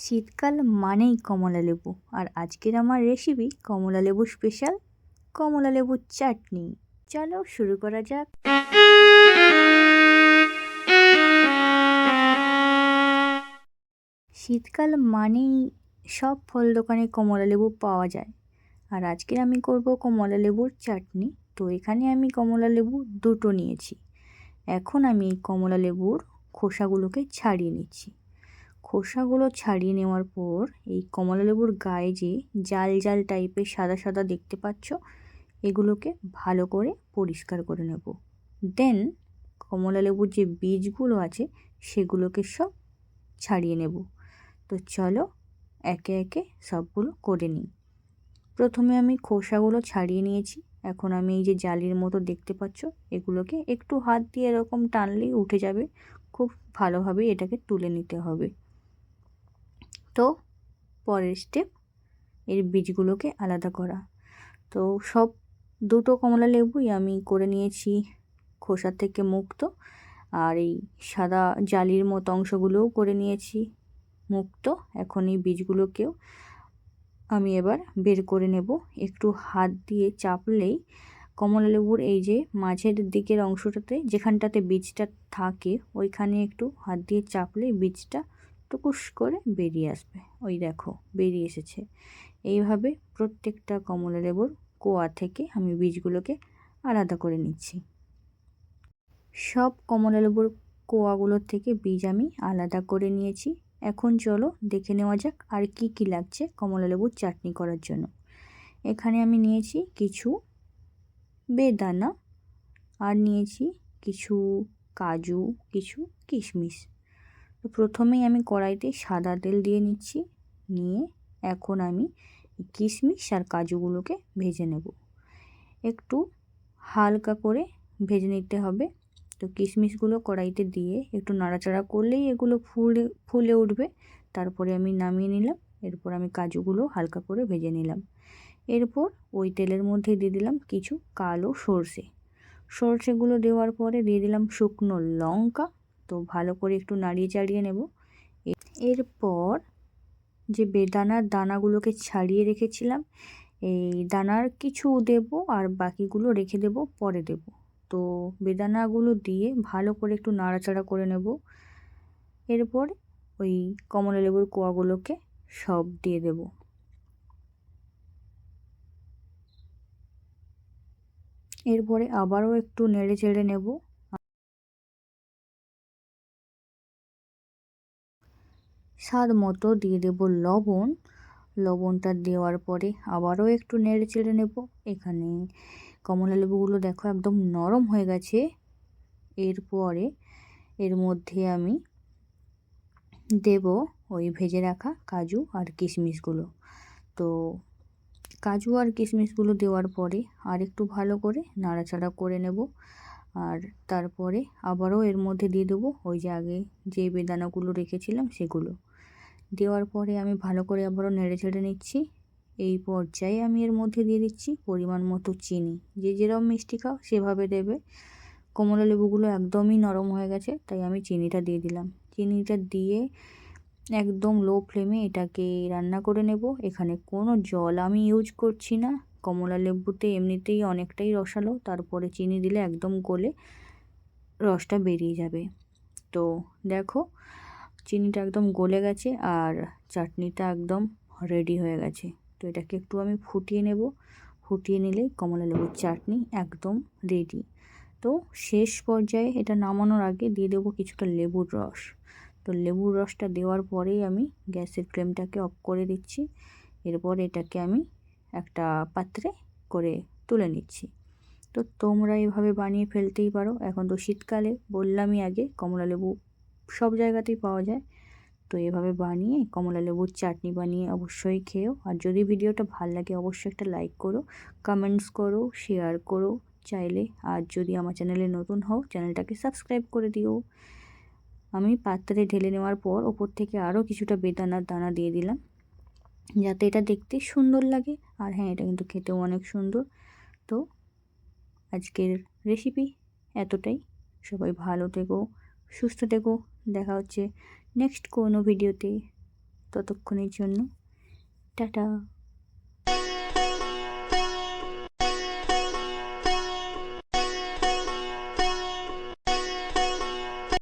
শীতকাল মানেই কমলা লেবু, আর আজকের আমার রেসিপি কমলা লেবু স্পেশাল কমলা লেবুর চাটনি। চলো শুরু করা যাক। শীতকাল মানেই সব ফল দোকানে কমলা লেবু পাওয়া যায়, আর আজকে আমি করব কমলা লেবুর চাটনি। তো এখানে আমি কমলা লেবু দুটো নিয়েছি। এখন আমি এই কমলা লেবুর খোসাগুলোকে ছাড়িয়ে নিচ্ছি। খোসাগুলো ছাড়িয়ে নেওয়ার পর এই কমলা লেবুর গায়ে যে জাল জাল টাইপের সাদা সাদা দেখতে পাচ্ছ, এগুলোকে ভালো করে পরিষ্কার করে নেব। দেন কমলা লেবুর যে বীজগুলো আছে সেগুলোকে সব ছাড়িয়ে নেব। তো চলো একে একে সবগুলো করে নিই। প্রথমে আমি খোসাগুলো ছাড়িয়ে নিয়েছি। এখন আমি এই যে জালির মতো দেখতে পাচ্ছ, এগুলোকে একটু হাত দিয়ে এরকম টানলেই উঠে যাবে। খুব ভালোভাবে এটাকে তুলে নিতে হবে। তো পরের স্টেপ এর বীজগুলোকে আলাদা করা। তো সব দুটো কমলা লেবুই আমি করে নিয়েছি খোসা থেকে মুক্ত, আর এই সাদা জালির মতো অংশগুলোও করে নিয়েছি মুক্ত। এখন এই বীজগুলোকেও আমি এবার বের করে নেব। একটু হাত দিয়ে চাপলেই কমলা লেবুর এই যে মাঝের দিকের অংশটাতে যেখানটাতে বীজটা থাকে, ওইখানে একটু হাত দিয়ে চাপলেই বীজটা টুকুস করে বেরিয়ে আসবে। ওই দেখো বেরিয়ে এসেছে। এইভাবে প্রত্যেকটা কমলা লেবুর কোয়া থেকে আমি বীজগুলোকে আলাদা করে নিচ্ছি। সব কমলা লেবুর কোয়াগুলোর থেকে বীজ আমি আলাদা করে নিয়েছি। এখন চলো দেখে নেওয়া যাক আর কি কি লাগছে কমলা লেবুর চাটনি করার জন্য। এখানে আমি নিয়েছি কিছু বেদানা, আর নিয়েছি কিছু কাজু, কিছু কিশমিশ। তো প্রথমেই আমি কড়াইতে সাদা তেল দিয়ে নিচ্ছি। নিয়ে এখন আমি কিশমিশ আর কাজুগুলোকে ভেজে নেব। একটু হালকা করে ভেজে নিতে হবে। তো কিশমিশগুলো কড়াইতে দিয়ে একটু নাড়াচাড়া করলেই এগুলো ফুলে উঠবে। তারপরে আমি নামিয়ে নিলাম। এরপর আমি কাজুগুলো হালকা করে ভেজে নিলাম। এরপর ওই তেলের মধ্যে দিয়ে দিলাম কিছু কালো সর্ষেগুলো দেওয়ার পরে দিয়ে দিলাম শুকনো লঙ্কা। তো ভালো করে একটু নাড়িয়ে চাড়িয়ে নেব। এরপর যে বেদানার দানাগুলোকে ছাড়িয়ে রেখেছিলাম, এই দানার কিছু দেব আর বাকিগুলো রেখে দেব, পরে দেব। তো বেদানাগুলো দিয়ে ভালো করে একটু নাড়াচাড়া করে নেব। এরপর ওই কমলা লেবুর কোয়াগুলোকে সব দিয়ে দেব। এরপরে আবারও একটু নেড়ে চেড়ে নেব। স্বাদ মতো দিয়ে দেব লবণ। লবণটা দেওয়ার পরে আবারও একটু নেড়ে চেড়ে নেব। এখানে কমলা লেবুগুলো দেখো একদম নরম হয়ে গেছে। এরপরে এর মধ্যে আমি দেব ওই ভেজে রাখা কাজু আর কিশমিশগুলো। তো কাজু আর কিশমিশগুলো দেওয়ার পরে আর একটু ভালো করে নাড়াচাড়া করে নেব। আর তারপরে আবারও এর মধ্যে দিয়ে দেবো ওই যে আগে যে বেদানাগুলো রেখেছিলাম সেগুলো। দেওয়ার পরে আমি ভালো করে আবারও নেড়ে চেড়ে নিচ্ছি। এই পর্যায়ে আমি এর মধ্যে দিয়ে দিচ্ছি পরিমাণ মতো চিনি। যে যেরকম মিষ্টি খাও সেভাবে দেবে। কমলা লেবুগুলো একদমই নরম হয়ে গেছে, তাই আমি চিনিটা দিয়ে দিলাম। চিনিটা দিয়ে একদম লো ফ্লেমে এটাকে রান্না করে নেব। এখানে কোনো জল আমি ইউজ করছি না। কমলা লেবুতে এমনিতেই অনেকটাই রসালো, তারপরে চিনি দিলে একদম গলে রসটা বেরিয়ে যাবে। তো দেখো চিনিটা একদম গলে গেছে আর চাটনিটা একদম রেডি হয়ে গেছে। তো এটাকে একটু আমি ফুটিয়ে নেব। ফুটিয়ে নিলেই কমলা লেবুর চাটনি একদম রেডি। তো শেষ পর্যায়ে এটা নামানোর আগে দিয়ে দেবো কিছুটা লেবুর রস। তো লেবুর রসটা দেওয়ার পরেই আমি গ্যাসের ফ্লেমটাকে অফ করে দিচ্ছি। এরপর এটাকে আমি একটা পাত্রে করে তুলে নিচ্ছি। তো তোমরা এভাবে বানিয়ে ফেলতেই পারো। এখন তো শীতকালে বললামই আগে কমলা লেবু সব জায়গাতেই পাওয়া যায়। তো এভাবে বানিয়ে কমলা লেবুর চাটনি বানিয়ে অবশ্যই খেও। আর যদি ভিডিওটা ভালো লাগে অবশ্যই একটা লাইক করো, কমেন্টস করো, শেয়ার করো চাইলে। আর যদি আমার চ্যানেলে নতুন হও চ্যানেলটাকে সাবস্ক্রাইব করে দিও। আমি পাত্রে ঢেলে নেওয়ার পর ওপর থেকে আরও কিছুটা বেদানার দানা দিয়ে দিলাম, যাতে এটা দেখতে সুন্দর লাগে। আর হ্যাঁ, এটা কিন্তু খেতেও অনেক সুন্দর। তো আজকের রেসিপি এতটাই। সবাই ভালো থেকো, সুস্থ থেকো। দেখা হচ্ছে নেক্সট কোনো ভিডিওতে। ততক্ষণের জন্য টাটা।